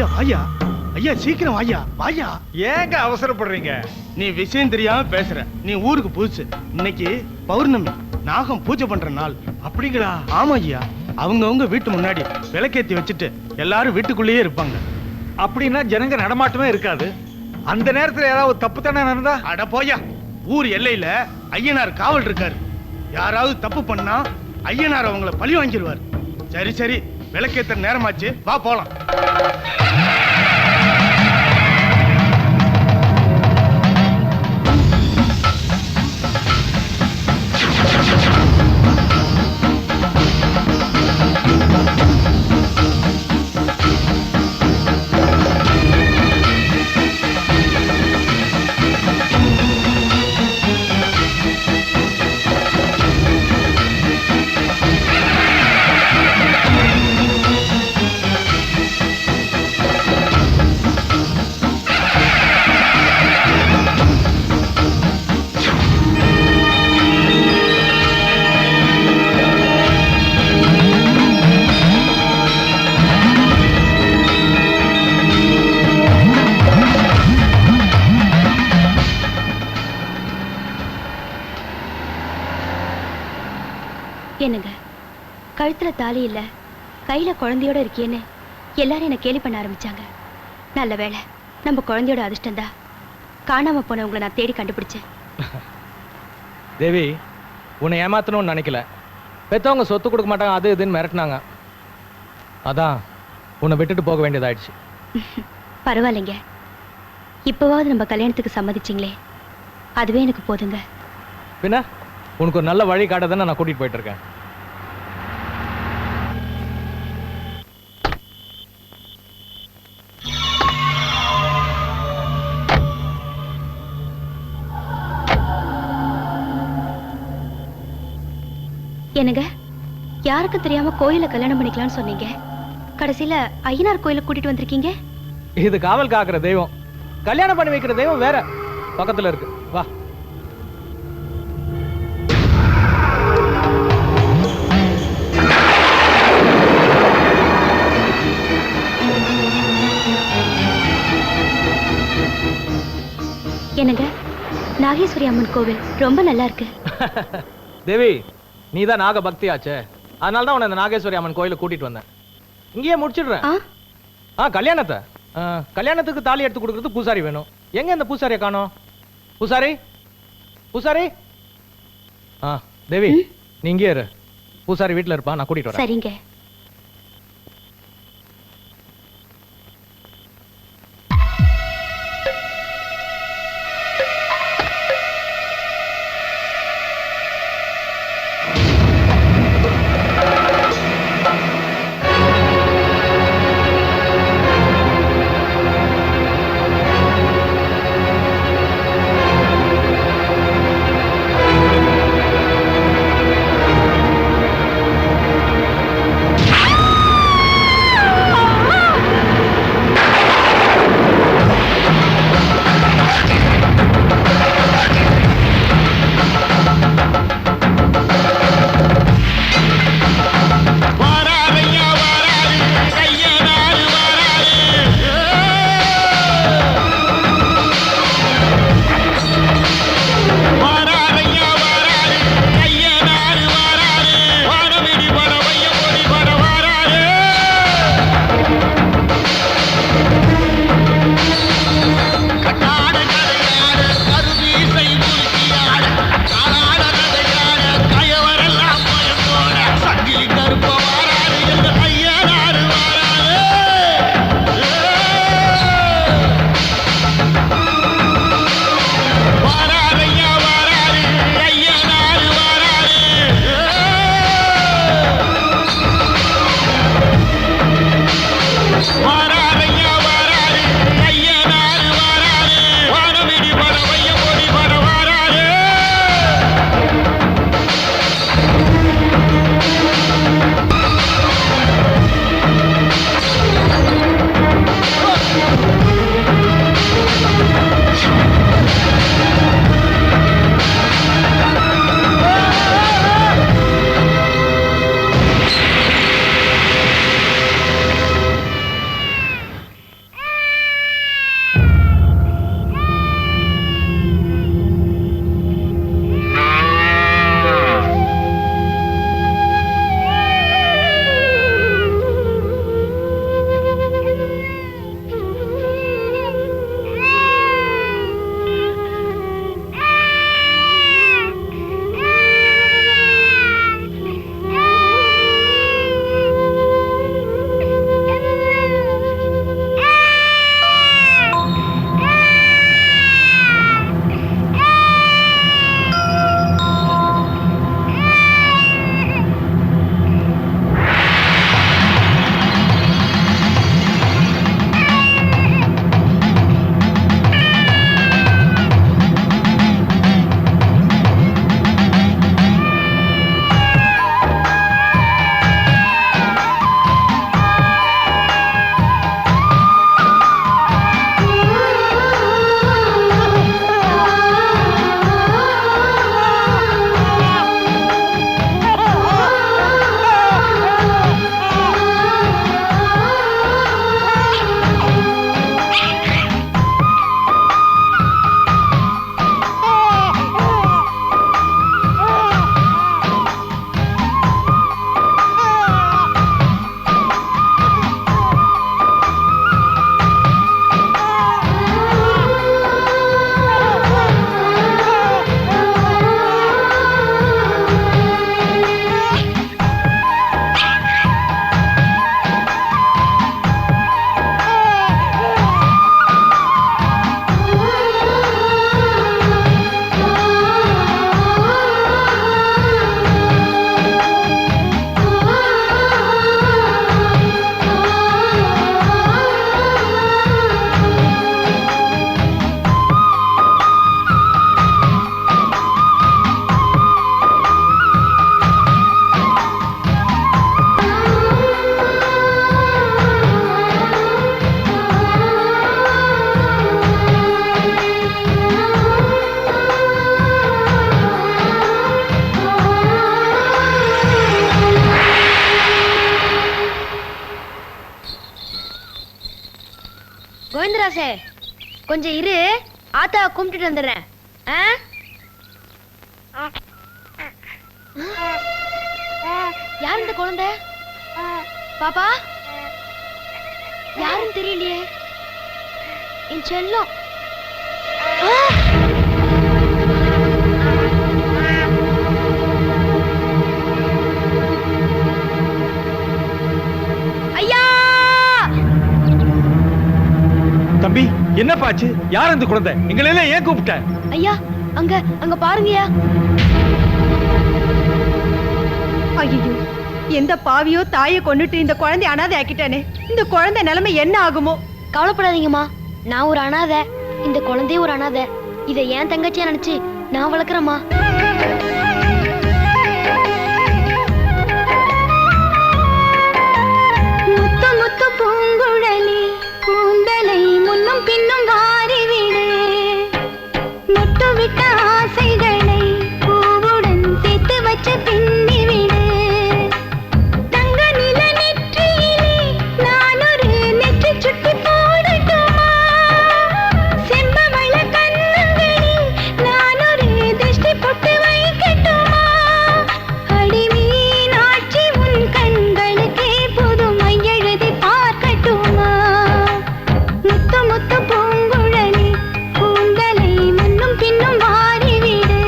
ஐயா வாயா, ஐயா சீக்கிரம் வாயா வாயா. ஏங்க அவசரப்படுறீங்க? நீ விஷயம் தெரியாம பேசுற. நீ ஊருக்கு புதுசு. இன்னைக்கு பௌர்ணமி, நாகம் பூஜை பண்ற நாள். அப்படிங்களா? ஆமா ஐயா. அவங்கவுங்க வீட்டு முன்னாடி விளக்கேத்தி வச்சுட்டு எல்லாரும் வீட்டுக்குள்ளேயே இருப்பாங்க. அப்படின்னா ஜனங்க நடமாட்டமே இருக்காது. அந்த நேரத்துல ஏதாவது தப்பு தானே நடந்தா? அட போயா, ஊர் எல்லையில ஐயனார் காவல் இருக்காரு. யாராவது தப்பு பண்ணா ஐயனார் அவங்கள பழி வாங்கிடுவார். சரி சரி, விளக்கேத்துற நேரமாச்சு, வா போலாம். என்னங்க, கழுத்துல தாலி இல்ல, கையில குழந்தையோட இருக்கேன்னு எல்லாரும் என்ன கேலி பண்ண ஆரம்பிச்சாங்க. நல்ல வேளை, நம்ம குழந்தையோட அதிர்ஷ்டந்தா காணாம போனவங்களை நான் தேடி கண்டுபிடிச்சேன். தேவி, உன்னை ஏமாத்தணும்னு நினைக்கல. பெத்தவங்க சொத்து கொடுக்க மாட்டாங்க அது இதுன்னு மிரட்டினாங்க. அதான் உன்னை விட்டுட்டு போக வேண்டியதாயிடுச்சு. பரவாயில்லைங்க, இப்போவாவது நம்ம கல்யாணத்துக்கு சம்மதிச்சிங்களே, அதுவே எனக்கு போதுங்க. பின்ன உனக்கு ஒரு நல்ல வழி காட்ட தானே நான் கூட்டிட்டு போயிட்டு இருக்கேன். என்னங்க, யாருக்கு தெரியாம கோயில கல்யாணம் பண்ணிக்கலாம்னு சொன்னீங்க, கடைசியில ஐயனார் கோயில கூட்டிட்டு வந்திருக்கீங்க. இது காவல் காக்குற தெய்வம், கல்யாணம் பண்ணி வைக்கிற தெய்வம் வேற பக்கத்துல இருக்கு. வா. என்னங்க, நாகேஸ்வரி அம்மன் கோவில் ரொம்ப நல்லா இருக்கு. தேவி, நீ தான் நாக பக்தி ஆச்சே, அதனால தான் உன்னை இந்த நாகேஸ்வரி அம்மன் கோயிலுக்கு கூட்டிட்டு வந்தேன். இங்கேயே முடிச்சிடுறேன். கல்யாணத்தை கல்யாணத்துக்கு தாலி எடுத்து கொடுக்கறது பூசாரி வேணும். எங்க இந்த பூசாரியை காணோம்? பூசாரி, பூசாரி. தேவி, நீ இங்கே இரு. பூசாரி வீட்டுல இருப்பான், நான் கூட்டிட்டு வரேன். சரிங்க. சின்ராசே, கொஞ்சம் இரு, ஆத்தா கும்பிட்டுட்டு வந்துடுறேன். யார் இந்த குழந்தை? பாப்பா யாருன்னு தெரியலையே. என் செல்லம். ஐயா! தம்பி என்ன பாச்சு? யார் அந்த குழந்தை? எங்களை எல்லாம் ஏன் கூப்பிட்ட? ஐயா, அங்க அங்க பாருங்கயா. ஐயோ, எந்த பாவியோ தாயை கொன்னுட்டு இந்த குழந்தை அனாதை ஆக்கிட்டானே. இந்த குழந்தை நிலைமை என்ன ஆகுமோ? கவலைப்படாதீங்கம்மா, நான் ஒரு அனாதை, இந்த குழந்தைய ஒரு அனாதை. இதை ஏன் தங்கச்சியா நினைச்சு நான் வளர்க்குறேம்மா. முத்து முத்து பூங்குழலி கூந்தலை முன்னும் பின்னும் வாரிவிடு, முட்டு விட்ட ஆசைகளை பூவுடன் சேர்த்து வச்ச பின்னி விடு. தங்க நில நெற்றியிலே நான் ஒரு நெற்றி சுட்டி போடட்டுமா? செம்பவள கண்ணங்களில் நான் ஒரு திருஷ்டி போட்டு வைக்கட்டுமா? அடி மீனாட்சி உன் கண்களுக்கே புது மையெழுதி பார்க்கட்டுமா? முத்து முத்து பூங்குழலி கூந்தலை முன்னும் பின்னும் வாரிவிடு.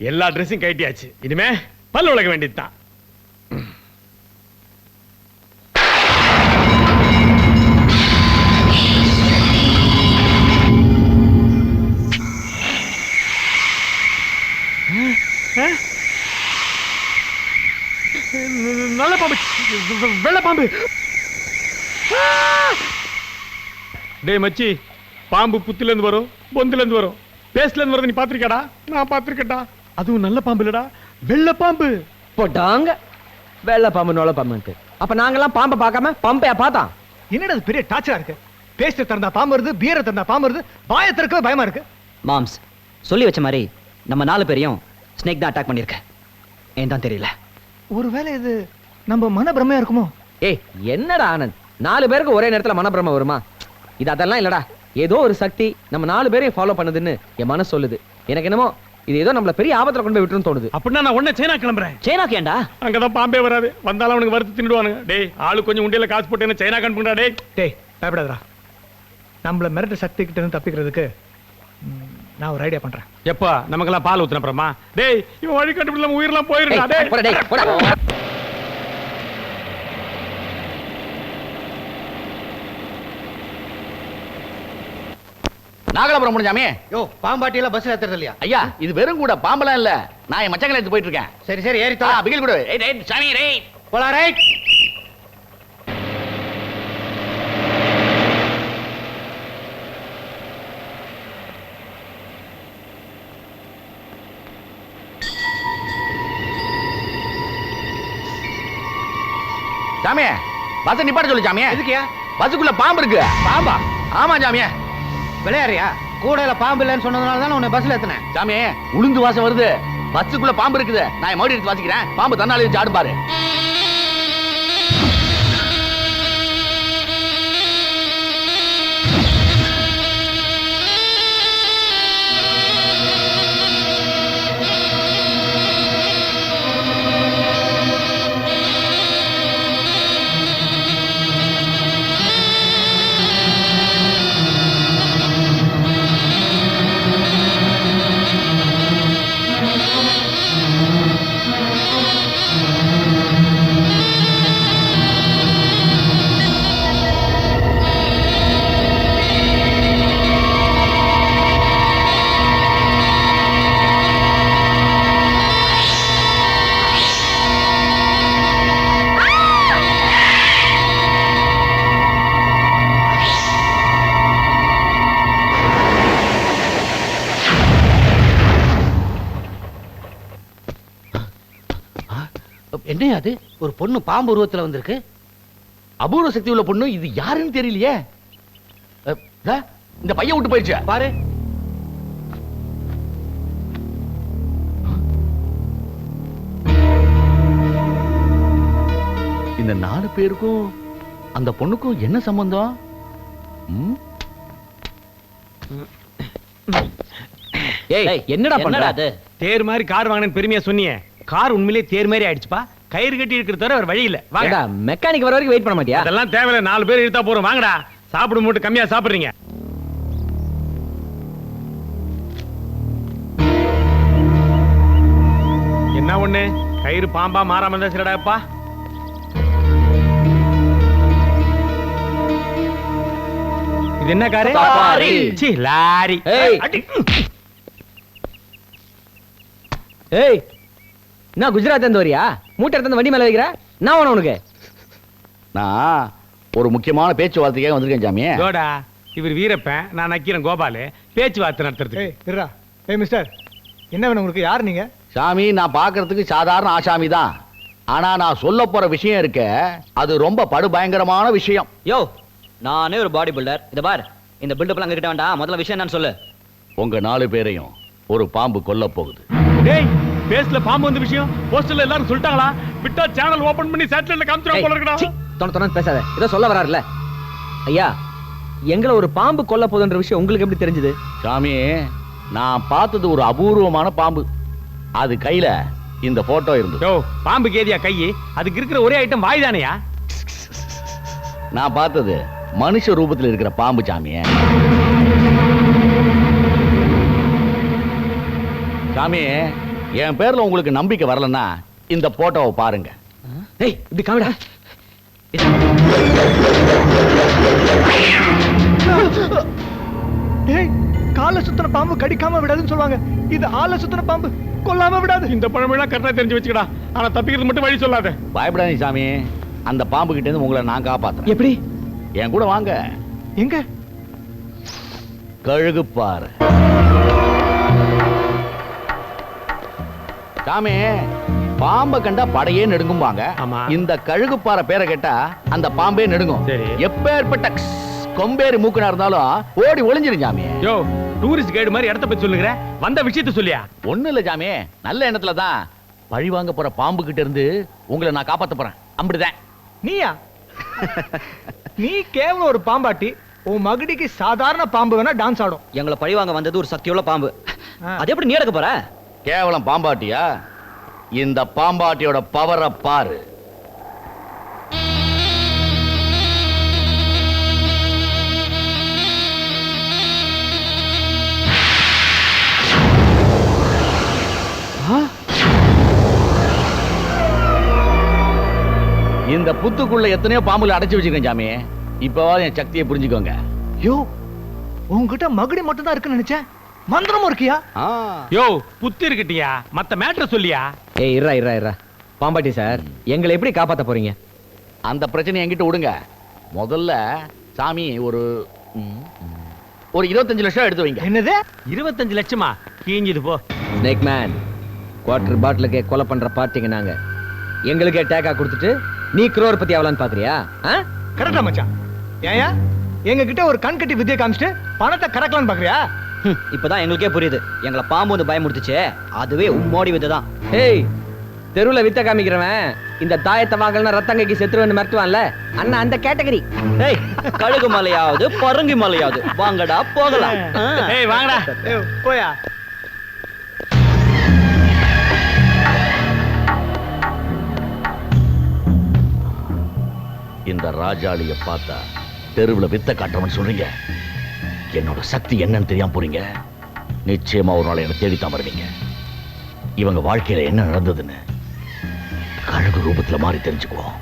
எல்லா ட்ரெஸ்ஸும் கட்டியாச்சு. இனிமே பல்லு உலக வேண்டியதுதான். நல்ல பாம்பு, வெள்ளை பாம்பு. டேய் மச்சி, பாம்பு புத்துல இருந்து வரும், பொந்துல இருந்து வரும், பேஸ்ட்ல இருந்து வருது. நீ பாத்திருக்கடா? நான் பாத்திருக்கேன்டா. அதுவும் நல்ல பாம்பு இல்லடா, வெள்ளை பாம்பு. போட்டாங்க வெள்ளை பாம்பு நொல்ல பாம்புன்ட்டு. அப்ப நாங்கெல்லாம் பாம்பை பார்க்காம பம்பையா பார்த்தா? என்னடா அது பெரிய டார்ச்சரா இருக்கு? பேஸ்ட் திறந்தா பாம்பு வருது, பியரை திறந்தா பாம்பு வருது, வாயை திறக்கவே பயமா இருக்கு. மாம்ஸ் சொல்லி வச்ச மாதிரி நம்ம 4 பேரையும் ஸ்னேக் தான் அட்டாக் பண்ணிருக்க. ஏன் தான் தெரியல. ஒருவேளை இது நம்ம மனப்பிரமையா இருக்குமோ? ஏய் என்னடா ஆனந்த், 4 பேருக்கு ஒரே நேரத்துல மனப்பிரம வருமா? இது அதெல்லாம் இல்லடா. ஏதோ ஒரு சக்தி நம்ம 4 பேரையும் ஃபாலோ பண்ணுதுன்னு என் மனசு சொல்லுது. எனக்கு என்னமோ இது ஏதோ நம்மள பெரிய ஆபத்துல கொண்டு போய் விட்டுன்னு தோணுது. அப்படின்னா நான் உடனே சைனா கிளம்புறேன். சைனாக்கு ஏன்டா? அங்கதான் பாம்பே வராது, வந்தாலும் அவனுக்கு வறுத்து தின்னுடுவானுங்க. டேய் ஆளு கொஞ்சம் உண்டியல காசு போட்டு என்ன சைனா கண்டுடா. டேய் டேய் பயப்படாதடா. நம்மள மிரட்ட சக்தி கிட்ட இருந்து தப்பிக்கிறதுக்கு நான் ஒரு ஐடியா பண்றேன். எப்பா நமக்கெல்லாம் பால் ஊத்துன அப்புறமா? டேய் இவன் வழி கண்டுபிடிச்ச உயிரெல்லாம் போயிருடா. டேய் போடா டேய் போடா. நாகலாபுரம் முடிஞ்சாமே. யோ பாம்பாட்டி எல்லாம் பஸ்ல ஏத்துறது இல்லையா? ஐயா இது வெறும் கூட பாம்பெல்லாம் இல்ல, நான் என் மச்சங்களை எடுத்து போயிட்டு இருக்கேன். சரி சரி ஏறி ஆ பிகில் கூட. ஏய் ரைட் சாமி ரைட். போலாம் ரைட். சாமி பஸ் நிப்பாட்ட சொல்லு சாமி. எதுக்கியா? பஸ்ஸுக்குள்ள பாம்பு இருக்கு. பாம்பா? ஆமா சாமி. விளையாடுறியா? கூடையில பாம்பு இல்லைன்னு சொன்னதுனால தான் உன்னை பஸ்ல ஏத்துனேன். சாமி உளுந்து வாசம் வருது. பஸ்ஸுக்குள்ள பாம்பு இருக்குது. நான் மறுபடியும் எடுத்து வாசிக்கிறேன். பாம்பு தன்னாலே வச்சு ஆடு பாரு. என்னையா அது? ஒரு பொண்ணு பாம்பு உருவத்துல வந்திருக்கு. அபூர்வ சக்தி உள்ள பொண்ணு. இது யாருன்னு தெரியலையே. இந்த பையன் விட்டு போயிடுச்சு பாரு. இந்த 4 பேருக்கும் அந்த பொண்ணுக்கும் என்ன சம்பந்தம்? ஏய் என்னடா பண்ற? அது தேர் மாதிரி கார் வாங்கினேன்னு பெருமையா சொன்னியே, கார் உண்மையிலே தேர் மாதிரி ஆயிடுச்சுப்பா. கயிறு கட்டி இருக்கிறத தவிர வேற வழி இல்ல. வாங்கடா, மெக்கானிக் வர வரைக்கும் வெயிட் பண்ண மாட்டியா? அதெல்லாம் தேவையில்ல, 4 பேர் இழுத்தா போறோம். வாங்கடா, சாப்பிடும் மட்டும் கம்மியா சாப்பிடுறீங்க. என்ன ஒண்ணு கயிறு பாம்பா மாறாம இருந்தா சரிடாப்பா. இது என்ன காரு? சீ, லாரி. ஏய். ஏய் நான் குஜராத் இருந்து வரியா? மூட்டை எடுத்து வண்டி மேல வைக்கிற? நான் வேணும் உனக்கு. நான் ஒரு முக்கியமான பேச்சுவார்த்தைக்காக வந்திருக்கேன் சாமி. தோடா, இவர் வீரப்பன், நான் நக்கீரன் கோபாலு. பேச்சுவார்த்தை நடத்துறது. ஏய் மிஸ்டர், என்ன வேணும் உங்களுக்கு? யார் நீங்க? சாமி, நான் பார்க்கிறதுக்கு சாதாரண ஆசாமி தான். ஆனா நான் சொல்ல போற விஷயம் இருக்க, அது ரொம்ப படுபயங்கரமான விஷயம். யோ, நானே ஒரு பாடி பில்டர். இத பார், இந்த பில்டப்லாம் அங்க கிட்ட வேண்டாம். முதல்ல விஷயம் என்னன்னு சொல்லு. உங்க 4 பேரையும் ஒரு பாம்பு கொல்ல போகுது. டேய், பேஸ்ல பாம்பு வந்த விஷயம் போஸ்டர்ல எல்லாரும் சொல்லிட்டாங்களா? விட்டா சேனல் ஓபன் பண்ணி சேட்டலைட்ல காமிச்சிரும் போல இருக்கடா. தொண பேசாத, ஏதோ சொல்ல வராருல. ஐயா, எங்களை ஒரு பாம்பு கொல்ல போகுதுன்ற விஷயம் உங்களுக்கு எப்படி தெரிஞ்சது? சாமி, நான் பார்த்தது ஒரு அபூர்வமான பாம்பு. அது கையில இந்த போட்டோ இருந்தது. யோ, பாம்பு கேதியா கை? அதுக்கு இருக்கிற ஒரே ஐட்டம் வாய் தானையா? நான் பார்த்தது மனுஷ ரூபத்தில் இருக்கிற பாம்பு சாமி. சாமி, என் பேர்ல உங்களுக்கு நம்பிக்கை வரலன்னா இந்த போட்டோவை பாருங்க. ஏய், இப்படி காமிடா. ஏய், கால சுத்தன பாம்பு கடிக்காம விடாதுன்னு சொல்லுவாங்க. இது ஆள சுத்தன பாம்பு, கொல்லாம விடாது. இந்த பழமெல்லாம் கரெக்டா தெரிஞ்சு வச்சுக்கடா. ஆனா தப்பிக்கிறது மட்டும் வழி சொல்லாத. பயப்படாதீங்க சாமி, அந்த பாம்பு கிட்ட இருந்து உங்களை நான் காப்பாத்துறேன். எப்படி? என் கூட வாங்க. எங்க? கழுகு பாரு சாமி. பாம்பை கண்டா படையே நெடுங்கும்பாங்க. ஆமா. இந்த கழுகு பாறை பேரை கேட்டா அந்த பாம்பே நெடுங்கும். சரி. எப்பேற்பட்ட கொம்பேறி மூக்கனா இருந்தாலும் ஓடி ஒளிஞ்சிரும் சாமி. யோ, டூரிஸ்ட் கைடு மாதிரி இடத்த பத்தி சொல்லுங்க. வந்த விஷயத்தை சொல்லியா? ஒண்ணு இல்ல சாமி, நல்ல எண்ணத்துல தான் பழி வாங்க போற பாம்பு கிட்ட இருந்து உங்களை நான் காப்பாத்த போறேன். அப்படிதான். நீயா? நீ கேவலம் ஒரு பாம்பாட்டி. உன் மகுடிக்கு சாதாரண பாம்பு வேணா டான்ஸ் ஆடும். எங்களை பழி வாங்க வந்தது ஒரு சக்தியுள்ள பாம்பு. அது எப்படி நீ எடுக்க போற? கேவலம் பாம்பாட்டியா? இந்த பாம்பாட்டியோட பவரை பாரு. இந்த புத்துக்குள்ள எத்தனையோ பாம்புல அடைச்சு வச்சிருக்கேன் சாமி. இப்பவாது என் சக்தியை புரிஞ்சுக்கோங்க. யோ, உன்கிட்ட மகுடி மட்டும் தான் இருக்குன்னு நினைச்சேன். மந்திரமும் இருக்கியா? யோ, புத்தி இருக்கட்டியா? மத்த மேட்டர் சொல்லியா? ஏய், இறா பாம்பாட்டி சார், எங்களை எப்படி காப்பாத்த போறீங்க? அந்த பிரச்சனை என்கிட்ட விடுங்க. முதல்ல சாமி ஒரு 25 லட்சம் எடுத்து வைங்க. என்னது? 25 லட்சமா? கீஞ்சுது போ. ஸ்னேக் மேன், குவார்டர் பாட்டிலுக்கே கொலை பண்ற பார்ட்டிங்க நாங்க. எங்களுக்கே டேக்கா கொடுத்துட்டு நீ crorepati ஆகலான்னு பாக்குறியா? கரெக்டா மச்சான்? ஏயா எங்க கிட்ட ஒரு கண் கட்டி வித்தியை காமிச்சிட்டு பணத்தை கறக்கலான்னு பாக்குறியா? இப்பதான் எங்களுக்கே புரியுது. எங்களை பாம்பு வந்து பயமுடுத்துச்சு, அதுவே உம்மோடி விதை தான். ஏய், தெருவுல வித்த காமிக்கிறவன் இந்த தாயத்தை வாங்கலன்னா ரத்தங்கைக்கு செத்துருவேன்னு மிரட்டுவான்ல, அண்ணா அந்த கேட்டகரி. ஏய், கழுகு மலையாவது பரங்கி மலையாவது வாங்கடா போகலாம். ஏய் வாங்கடா. ஏய் போயா. இந்த ராஜாளிய பார்த்தா தெருவுல வித்த காட்டுறவன் சொல்றீங்க. என்னோட சக்தி என்னன்னு தெரியாம போறீங்க. நிச்சயமா ஒரு நாள் என்ன தேடித்தான் வருவீங்க. இவங்க வாழ்க்கையில என்ன நடந்ததுன்னு கழுகு ரூபத்துல மாறி தெரிஞ்சுக்குவோம்.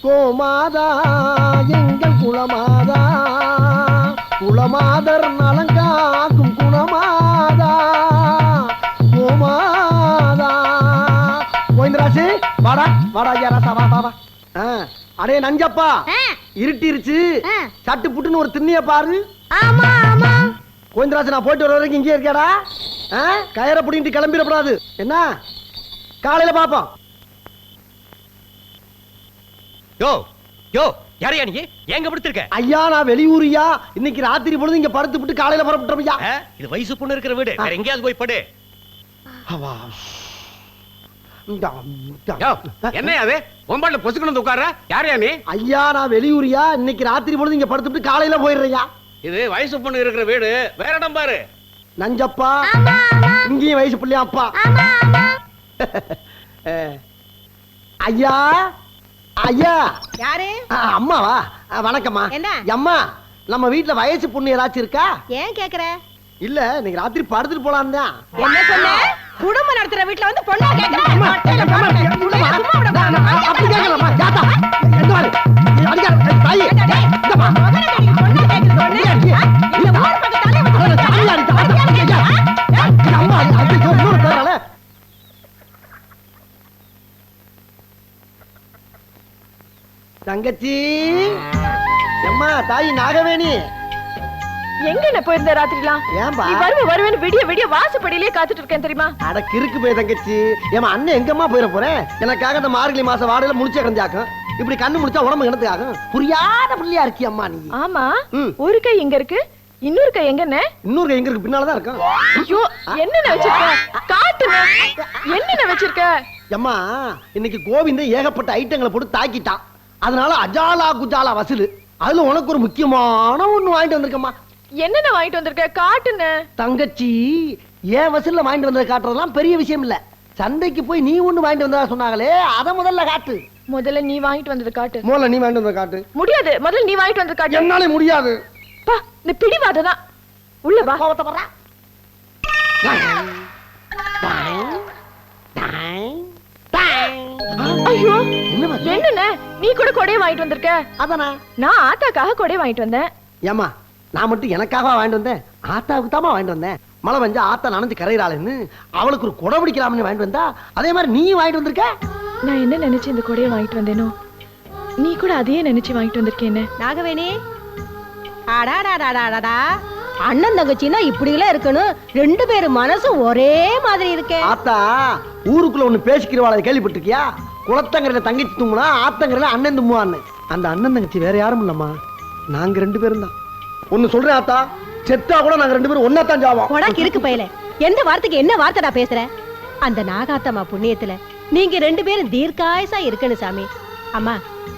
கோமாதா எங்கள் குலமாதா, குலமாதர் நலங்காக்கும் குணமாதா, கோமாதா. கோவிந்தராசு வாடா வாடா ஐயா ராசா வா வா வா. அடே நஞ்சப்பா, இருட்டிருச்சு, சட்டு புட்டுன்னு ஒரு திண்ணிய பாரு. ஆமா ஆமா. கோவிந்தராஜ் நான் போயிட்டு வர வரைக்கும் இங்கே இருக்கியாடா? கயரை பிடிங்கிட்டு கிளம்பிடக்கூடாது என்ன? காலையில பாப்போம். யோ யோ யாரையா நீ எங்க படுத்திருக்க? ஐயா நான் வெளியூரியா, இன்னைக்கு ராத்திரி பொழுது இங்க படுத்து விட்டு காலையில புறப்பட்டுறோம்யா. இது வயசு பொண்ணு இருக்கிற வீடு, வேற எங்கேயாவது போய் படு. என்ன அது ஒம்பாட்ல பொசுக்கணும் உட்கார? யாரையா நீ? ஐயா நான் வெளியூரியா, இன்னைக்கு ராத்திரி பொழுது இங்க படுத்து விட்டு காலையில போயிடுறியா. இது வயசு பொண்ணு இருக்கிற வீடு, வேற இடம் பாரு. நஞ்சப்பா இங்கேயும் வயசு பிள்ளையா அப்பா. ஐயா ஐயா. யாரு? அம்மாவா? வணக்கம்மா. என்ன அம்மா, நம்ம வீட்டுல வயசு பொண்ணு ஏதாச்சும் இருக்கா? ஏன் கேக்குற? இல்ல இன்னைக்கு ராத்திரி படுத்துட்டு போலாம் தான். என்ன சொன்ன? குடும்பம் நடத்துற வீட்டுல வந்து பொண்ணா கேக்குற? அப்படி கேட்கலாமா? ஜாத்தா எந்த மாதிரி அடிக்காத தாயி. இந்தம்மா பொண்ணா கேக்குறது ஒண்ணு. இந்த ஊர் பக்கத்தாலே வந்து சாமி அடிச்சா. அம்மா அது இன்னொரு தரல. தங்கச்சி அம்மா, தாயி நாகவேணி எங்க என்ன போயிருந்த ராத்திரிலாம்? ஏன்பா? நீ வருவேன்னு விடிய விடிய வாசப்படியிலே காத்துட்டு இருக்கேன் தெரியுமா? அட கிறுக்கு போய் தங்கச்சி. ஏமா அண்ணன் எங்கம்மா போயிட போறேன்? எனக்காக இந்த மார்கழி மாசம் வாடையில முடிச்ச கிடந்தாக்கும். இப்படி கண்ணு முடிச்சா உடம்பு கிணத்துக்காகும். புரியாத புள்ளியா இருக்கியம்மா நீ. ஆமா, ஒரு கை எங்க இருக்கு, இன்னொரு கை எங்கன்னு? இன்னொரு கை எங்க இருக்கு? பின்னாலதான் இருக்கும். ஐயோ, என்னென்ன வச்சிருக்க? காட்டுங்க, என்னென்ன வச்சிருக்க? அம்மா இன்னைக்கு கோவிந்தன் ஏகப்பட்ட ஐட்டங்களை போட்டு தாக்கிட்டான். அதனால அஜாலா குஜாலா வசூல். அதுல உனக்கு ஒரு முக்கியமான ஒண்ணு வாங்கிட்டு வந்திருக்கம்மா. என்னென்ன வாங்கிட்டு வந்திருக்க? காட்டுன. தங்கச்சி ஏன் வசூல்ல வாங்கிட்டு வந்ததை காட்டுறதெல்லாம் பெரிய விஷயம் இல்ல. சந்தைக்கு போய் நீ ஒண்ணு வாங்கிட்டு வந்ததா சொன்னாங்களே, அத முதல்ல காட்டு. முதல்ல நீ வாங்கிட்டு வந்தது காட்டு. முதல்ல நீ வாங்கிட்டு வந்ததை காட்டு. முடியாது, முதல்ல நீ வாங்கிட்டு வந்தது காட்டு. என்னால முடியாது. பா, இந்த பிடிவாததான். உள்ள வா. கோவத்தை படுறா. ஐயோ, என்னண்ணே நீ கூட கொடையை வாங்கிட்டு வந்திருக்க? அதானே நான் ஆத்தாக்காக கொடையை வாங்கிட்டு வந்தேன். ஏமா நான் மட்டும் எனக்காக வாங்கிட்டு வந்தேன்? ஆத்தாவுக்கு தாமா வாங்கிட்டு வந்தேன். மழை பெஞ்சா ஆத்தா நனைஞ்சு கரையிறாளேன்னு அவளுக்கு ஒரு குடை பிடிக்கலாம்னு வாங்கிட்டு வந்தா, அதே மாதிரி நீ வாங்கிட்டு வந்திருக்க. நான் என்ன நினைச்சு இந்த கொடையை வாங்கிட்டு வந்தேனோ, நீ கூட அதையே நினைச்சு வாங்கிட்டு வந்திருக்கேன்னு. நாகவேணி, அடாடாடாடாடா, அண்ணன் தங்கச்சின்னா இப்படி எல்லாம் இருக்கணும். ரெண்டு பேரும் மனசும் ஒரே மாதிரி இருக்கே. ஆத்தா ஊருக்குள்ள ஒண்ணு பேசிக்கிறவாளை கேள்விப்பட்டிருக்கியா? குளத்தங்கரையில தங்கச்சி தும்முனா ஆத்தங்கரையில அண்ணன் தும்முவான்னு. அந்த அண்ணன் தங்கச்சி வேற யாரும் இல்லம்மா, நாங்க ரெண்டு பேரும் தான். ஒன்னு சொல்றேன் ஆத்தா, செத்தா கூட நாங்க ரெண்டு பேரும் ஒன்னாத்தான் ஜாவோம். உனக்கு இருக்கு பயல, எந்த வார்த்தைக்கு என்ன வார்த்தைடா பேசுற? அந்த நாகாத்தம்மா புண்ணியத்துல நீங்க ரெண்டு பேரும் தீர்க்காயசா இருக்கணும் சாமி. அம்மா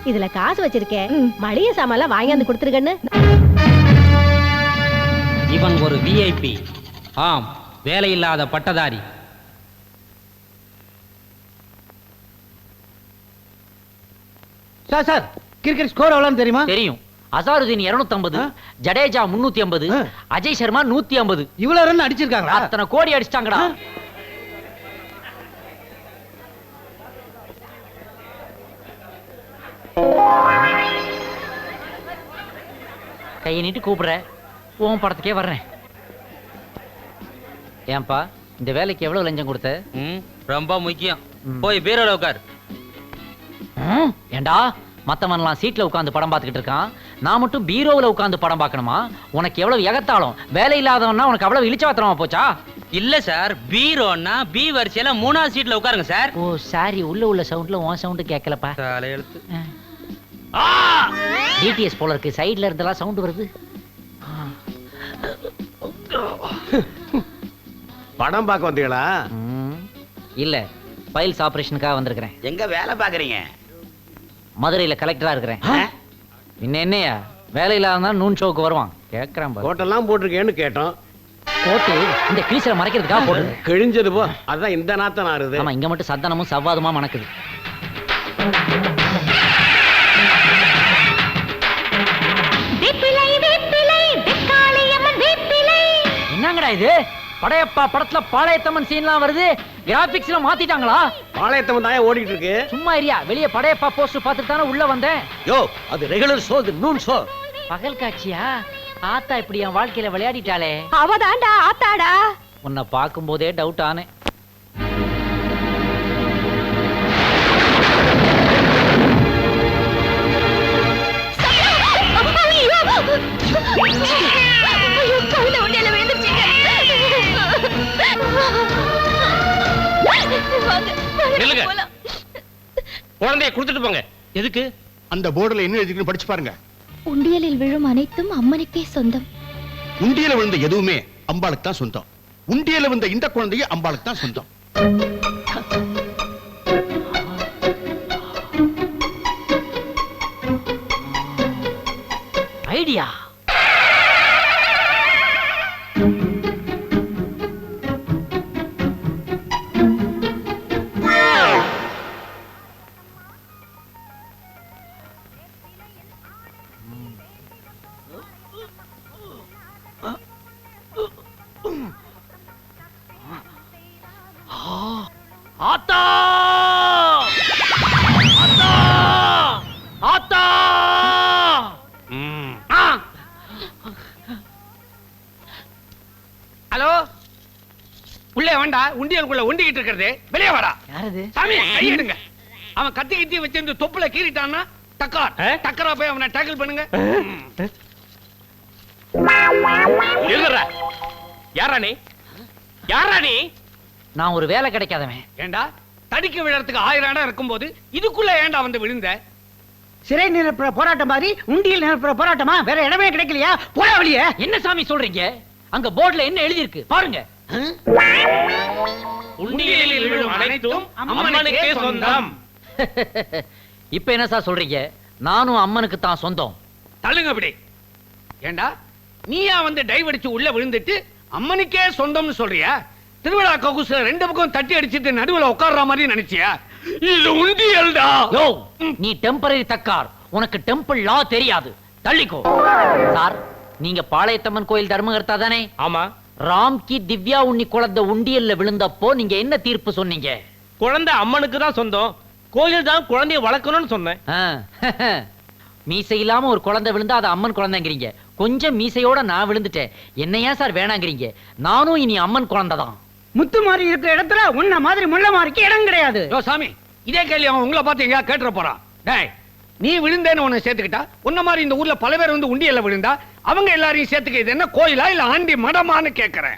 இதுல காசு வச்சிருக்கேன், மளிகை சாமான் வாங்கியாந்து கொடுத்துருக்கன்னு. இவன் ஒரு விஐபி. ஆம், வேலையில்லாத பட்டதாரி. சார் சார், கிரிக்கெட் ஸ்கோர் எவ்வளவுன்னு தெரியுமா? தெரியும். அசாருதீன் 250, ஜடேஜா 350, அஜய் சர்மா 150. இவ்வளவு ரன் அடிச்சிருக்காங்களா? அத்தனை கோடி அடிச்சிட்டாங்கடா. கையை நீட்டு கூப்பிடுற, உன் படத்துக்கே வர்றேன். ஏன்பா இந்த வேலைக்கு எவ்வளவு லஞ்சம் கொடுத்த? ரொம்ப முக்கியம். போய் பீரோல உட்கார். ஏண்டா மத்தவன்லாம் சீட்ல உட்கார்ந்து படம் பார்த்துக்கிட்டு இருக்கான், நான் மட்டும் பீரோவில் உட்கார்ந்து படம் பார்க்கணுமா? உனக்கு எவ்வளவு எகத்தாலும். வேலை இல்லாதவன்னா உனக்கு அவ்வளவு இழிச்சவாத்திரமா போச்சா? இல்ல சார், பீரோன்னா பி வரிசையில 3வது சீட்ல உட்காருங்க சார். ஓ சாரி, உள்ள சவுண்ட்ல உன் சவுண்ட் கேட்கலப்பா. தலையெழுத்து. டிடிஎஸ் போல இருக்கு, சைடுல இருந்தெல்லாம் சவுண்ட் வருது. படம் பார்க்க வந்தீங்களா? இல்ல, ஃபைல்ஸ் ஆபரேஷனுக்காக வந்திருக்கிறேன். எங்க வேலை பாக்குறீங்க? மதுரையில கலெக்டரா இருக்கிறேன். என்னையா வேலை இல்லாத நூன் ஷோக்கு வருவான் கேட்கறான். கோட்டெல்லாம் போட்டிருக்கேன்னு கேட்டோம். கோட்டு இந்த கிழிச்சல மறைக்கிறதுக்காக போட்டு கிழிஞ்சது போ, அதான் இந்த நாத்தம் ஆறுது. ஆமா, இங்க மட்டும் சத்தனமும் சவ்வாதுமா மணக்குது. என்னங்கடா இது? படையப்பா படத்துல பாளையத்தம்மன் சீன்லாம் வருது, கிராபிக்ஸ்ல மாத்திட்டாங்களா? பாளையத்தம்மன் தான் ஓடிட்டு இருக்கு. சும்மா ஏரியா, வெளியே படையப்பா போஸ்டர் பார்த்துட்டு தானே உள்ள வந்தேன். யோ, அது ரெகுலர் ஷோ, இது நூன் ஷோ. பகல் காட்சியா? ஆத்தா இப்படி என் வாழ்க்கையில விளையாடிட்டாளே. அவதாண்டா ஆத்தாடா. உன்னை பார்க்கும் போதே டவுட் ஆனே. கவிதை உண்டியல நில்லுங்க. குழந்தைய கொடுத்துட்டு போங்க. எதுக்கு? அந்த போர்டுல என்ன எழுதிருக்குன்னு படிச்சு பாருங்க. உண்டியலில் விழும் அனைத்தும் அம்மனுக்கே சொந்தம். உண்டியல விழுந்த எதுவுமே அம்பாளுக்கு தான் சொந்தம். உண்டியல விழுந்த இந்த குழந்தைய அம்பாளுக்கு தான் சொந்தம். ஐடியா. ஆத்தா! ஆத்தா! ஆத்தா! ஹலோ, உள்ளே வேண்டா. உண்டியலுக்குள்ள உண்டிக்கிட்டு இருக்கிறது. வெளியே வாடா. யாரது? சாமி, கையிடுங்க. அவன் கத்தி கத்தி வச்சிருந்து தொப்புல கீறிட்டான்னா டக்கார் டக்கரா போய் அவனை டேக்கிள் பண்ணுங்க. எழுதுறா. யாரா நீ? யாரா நீ? நான் ஒரு வேலை கிடைக்காதவன். ஏண்டா தடிக்க விழறதுக்கு 1000 இடம் இருக்கும்போது இதுக்குள்ள ஏண்டா வந்து விழுந்த? சிறை நிரப்புற போராட்டம் மாதிரி உண்டியல் நிரப்புற போராட்டமா? வேற இடமே கிடைக்கலையா? போடா வெளியே. என்ன சாமி சொல்றீங்க? அங்க போர்டுல என்ன எழுதி இருக்கு பாருங்க. உண்டியலில் விழும் அனைத்தும் அம்மனுக்கே சொந்தம். இப்ப என்ன சார் சொல்றீங்க? நானும் அம்மனுக்கு தான் சொந்தம். தள்ளுங்க அப்படி. ஏண்டா நீயா வந்து டைவ் அடிச்சு உள்ள விழுந்துட்டு அம்மனுக்கே சொந்தம்னு சொல்றியா? திருவிழா கவுசுல 2 பக்கம் தட்டி அடிச்சிட்டு நடுவுல உட்கார்ற மாதிரி நினைச்சியா? இது உண்டியல்டா. யோ, நீ டெம்பரரி தக்கார். உனக்கு டெம்பிள் லா தெரியாது. தள்ளிக்கோ. சார், நீங்க பாளையத்தம்மன் கோயில் தர்மகர்த்தா தானே? ஆமா. ராம்கி திவ்யா உண்ணி குழந்தை உண்டியல்ல விழுந்தப்போ நீங்க என்ன தீர்ப்பு சொன்னீங்க? குழந்தை அம்மனுக்கு தான் சொந்தம், கோயில் தான் குழந்தைய வளர்க்கணும்னு சொன்னேன். மீசை இல்லாம ஒரு குழந்தை விழுந்தா அது அம்மன் குழந்தைங்கிறீங்க. கொஞ்சம் மீசையோட நான் விழுந்துட்டேன். என்னையா சார் வேணாங்கிறீங்க? நானும் இனி அம்மன் குழந்தை தான். முத்து மாதிரி இருக்கிற இடத்துல உன்ன மாதிரி முள்ள மாதிரிக்கு இடம் கிடையாது. யோ சாமி, இதே கேள்வி அவன் உங்களை பார்த்து எங்கயா கேட்டுற போறான். டேய், நீ விழுந்தேன்னு உன்னை சேர்த்துக்கிட்டா உன்ன மாதிரி இந்த ஊர்ல பல பேர் வந்து உண்டியல்ல விழுந்தா அவங்க எல்லாரையும் சேர்த்துக்க இது என்ன கோயிலா இல்ல ஆண்டி மடமான்னு கேக்குறேன்.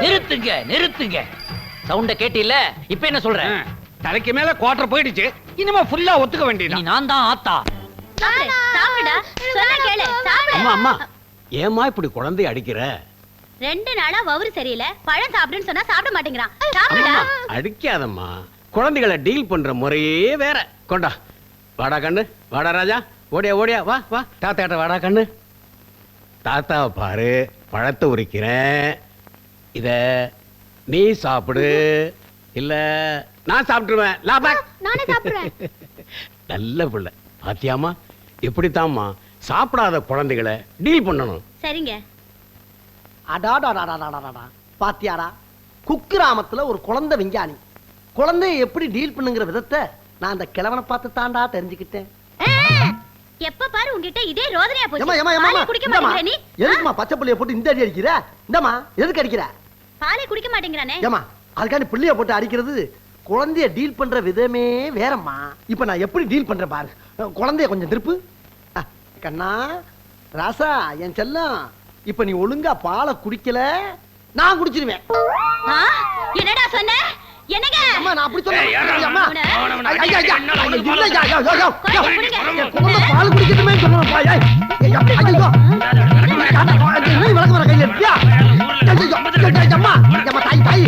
நிறுத்துங்க, நிறுத்துங்க. சவுண்ட கேட்டில்ல? இப்ப என்ன சொல்ற? தலைக்கு மேல குவார்டர் போயிடுச்சு. இனிமே ஃபுல்லா ஒத்துக்க வேண்டியது. நான் தான் ஆத்தா. சாப்பிடுடா. சொன்னா கேளு. சாப்பிடு. அம்மா அம்மா, ஏமா இப்படி குழந்தைய அடிக்கிற? 2 நாளா வவுறு சரியில்லை. பழம் சாப்பிடுன்னு சொன்னா சாப்பிட மாட்டேங்கிறான். சாப்பிடுடா. அடிக்காதம்மா, குழந்தைகளை டீல் பண்ற முறையே வேற. கொண்டா. வாடா கண்ணு, வாடா ராஜா. ஓடியா ஓடியா, வா வா. தாத்தாட்ட வாடா கண்ணு. தாத்தாவை பாரு, பழத்தை உரிக்கிறேன். இத நீ சாப்பிடு, இல்ல நான் சாப்பிட்டுருவேன். நானே சாப்பிடுறேன். நல்ல பிள்ளை. பாத்தியாமா, எப்படித்தாம்மா சாப்பிடாத குழந்தைகளை டீல் பண்ணணும். சரிங்க. அடாடாடாடாடாடா, பாத்தியாடா, குக்கிராமத்துல ஒரு குழந்தை விஞ்ஞானி குழந்தைய எப்படி டீல் பண்ணுங்கிற விதத்தை நான் அந்த கிழவனை பார்த்து தாண்டா தெரிஞ்சுக்கிட்டேன். எப்ப பாரு உன்கிட்ட இதே ரோதனையா போச்சு. ஏமா ஏமா ஏமா, பாலை குடிக்க மாட்டேங்கிற நீ? எதுக்குமா பச்சை புள்ளைய போட்டு இந்த அடி அடிக்கிற? இந்தமா எதுக்கு அடிக்கிற? பாலை குடிக்க மாட்டேங்கிறானே. ஏமா அதுக்காண்டி புள்ளைய போட்டு அடிக்கிறது குழந்தைய டீல் பண்ற விதமே வேறம்மா. இப்ப நான் எப்படி டீல் பண்றேன் பாரு. குழந்தைய கொஞ்சம் திருப்பு. கண்ணா ராசா, என் செல்லம், இப்ப நீ ஒழுங்கா பாலை குடிக்கல நான் குடிச்சிருவேன். என்னடா சொன்ன? என்னங்க? அம்மா நான் அப்படி சொல்றேன். அம்மா பால் குடிக்கணுமே சொல்றேன். விளக்கு வர கையில் இருக்கியா? அம்மா அம்மா தாய் தாய்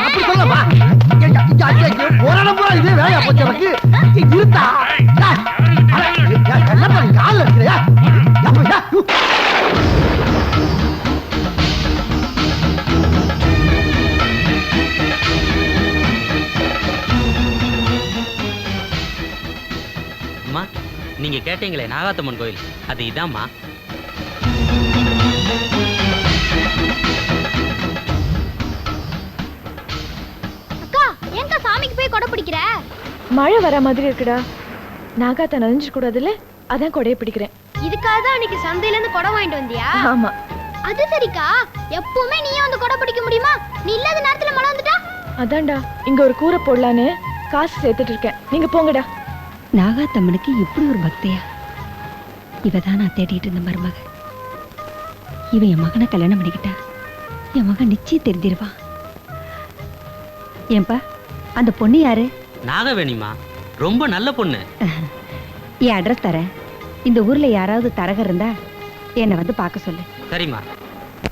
அப்படி சொல்லப்பா. போராட போறா இதே வேலையா போச்சு எனக்கு. இருத்தா என்னப்பா காலில் இருக்கிறியா? அம்மா, நீங்க கேட்டீங்களே நாகாத்தம்மன் கோயில், அது இதாம்மா. அக்கா, ஏன்க்கா சாமிக்கு போய் கொடை பிடிக்கிற? மழை வர மாதிரி இருக்குடா. நாகாத்தா நனைஞ்சிட கூடாதுல்ல, அதான் கொடையை பிடிக்கிறேன். இதுக்காக தான் அன்னைக்கு சந்தையில இருந்து கொடை வாங்கிட்டு வந்தியா? ஆமா. அது சரிக்கா, எப்பவுமே நீயே வந்து கொடை பிடிக்க முடியுமா? நீ இல்லாத நேரத்துல மழை வந்துட்டா? அதான்டா, இங்க ஒரு கூரை போடலான்னு காசு சேர்த்துட்டு இருக்கேன். நீங்க போங்கடா. நாகாத்தம்மனுக்கு இப்படி ஒரு பக்தியா? இவதான் நான் தேடிட்டு இருந்த மருமக. இவன் என் மகனை கல்யாணம் பண்ணிக்கிட்டா என் மகன் நிச்சயம் தெரிஞ்சிருவா. ஏன்பா அந்த பொண்ணு யாரு? நாகவேணிமா, ரொம்ப நல்ல பொண்ணு. என் அட்ரஸ் தரேன். இந்த ஊர்ல யாராவது தரகர் இருந்தா என்னை வந்து பார்க்க சொல்லு. சரிம்மா.